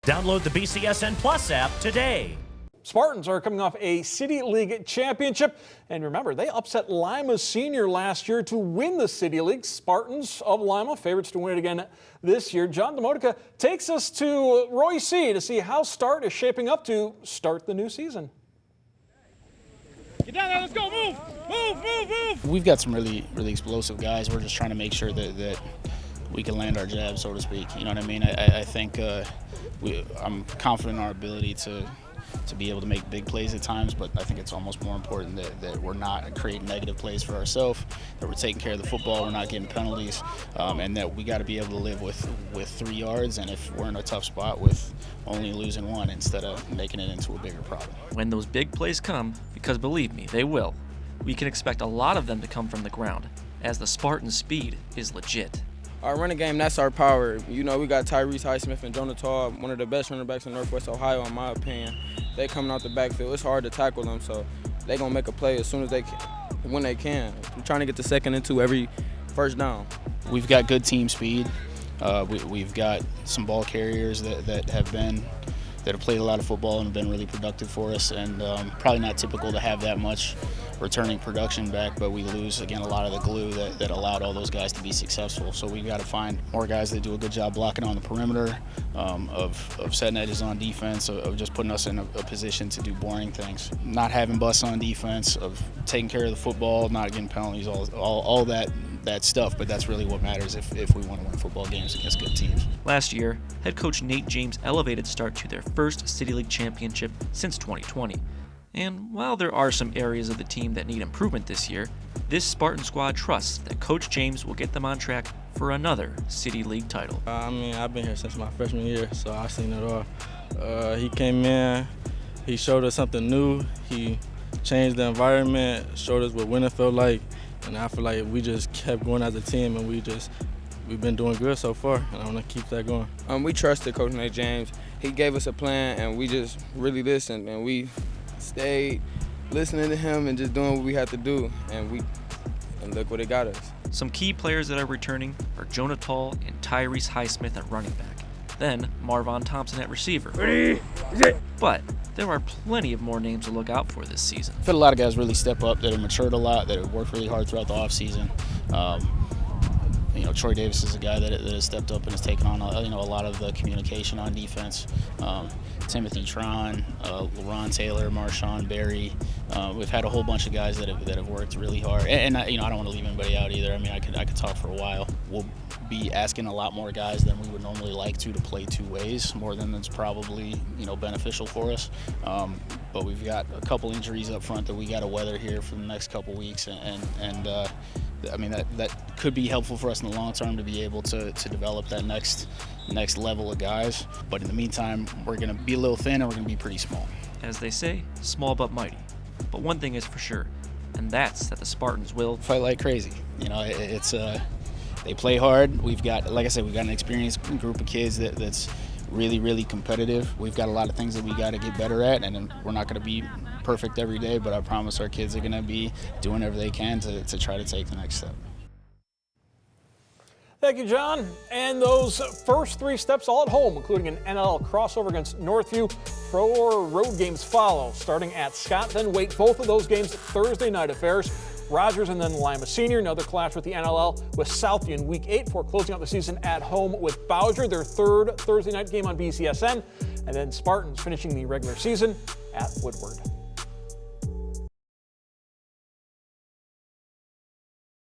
Download the BCSN Plus app today. Spartans are coming off a City League championship. And remember, they upset Lima Senior last year to win the City League. Spartans of Lima, favorites to win it again this year. John DeModica takes us to Roy C. to see how Start is shaping up to start the new season. Get down there, let's go, move, move, move, move. We've got some really explosive guys. We're just trying to make sure that we can land our jab, so to speak. You know what I mean? I think I'm confident in our ability to be able to make big plays at times, but I think it's almost more important that we're not creating negative plays for ourselves, that we're taking care of the football, we're not getting penalties, and that we got to be able to live with 3 yards, and if we're in a tough spot with only losing 1 instead of making it into a bigger problem. When those big plays come, because believe me, they will, we can expect a lot of them to come from the ground, as the Spartan speed is legit. Our running game, that's our power. You know, we got Tyrese Highsmith and Jonah Tall, one of the best running backs in Northwest Ohio, in my opinion. They coming out the backfield. It's hard to tackle them, so they going to make a play as soon as they can, when they can. I'm trying to get the second into every first down. We've got good team speed. We've got some ball carriers that have played a lot of football and have been really productive for us, and probably not typical to have that much returning production back, but we lose, again, a lot of the glue that allowed all those guys to be successful. So we've got to find more guys that do a good job blocking on the perimeter, of setting edges on defense, of just putting us in a position to do boring things. Not having busts on defense, of taking care of the football, not getting penalties, all that stuff, but that's really what matters if we want to win football games against good teams. Last year, head coach Nate James elevated Start to their first City League championship since 2020. And while there are some areas of the team that need improvement this year, this Spartan squad trusts that Coach James will get them on track for another City League title. I mean, I've been here since my freshman year, so I've seen it all. He came in, he showed us something new, he changed the environment, showed us what winning felt like, and I feel like we just kept going as a team, and we've been doing good so far, and I want to keep that going. We trusted Coach Nate James. He gave us a plan, and we just really listened, and we stayed listening to him and just doing what we had to do, and look what it got us. Some key players that are returning are Jonah Tall and Tyrese Highsmith at running back, then Marvon Thompson at receiver. But there are plenty of more names to look out for this season. I feel a lot of guys really step up, that have matured a lot, that have worked really hard throughout the offseason. You know, Troy Davis is a guy that has stepped up and has taken on a lot of the communication on defense. Timothy Tron, LaRon Taylor, Marshawn Berry. We've had a whole bunch of guys that have worked really hard. And I don't want to leave anybody out either. I mean, I could talk for a while. We'll be asking a lot more guys than we would normally like to play 2 ways, more than it's probably beneficial for us. But we've got a couple injuries up front that we got to weather here for the next couple weeks, and I mean that could be helpful for us in the long term to be able to develop that next level of guys. But in the meantime, we're going to be a little thin and we're going to be pretty small. As they say, small but mighty. But one thing is for sure, and that's that the Spartans will fight like crazy. They play hard. We've got, like I said, we've got an experienced group of kids that's really competitive. We've got a lot of things that we got to get better at, and we're not going to be perfect every day, but I promise our kids are going to be doing whatever they can to try to take the next step. Thank you, John. And those first 3 steps all at home, including an NLL crossover against Northview. 4 road games follow, starting at Scott, then Wait. Both of those games Thursday night affairs. Rogers and then Lima Senior, another clash with the NLL with Southview in Week 8 before closing out the season at home with Bowser, their 3rd Thursday night game on BCSN. And then Spartans finishing the regular season at Woodward.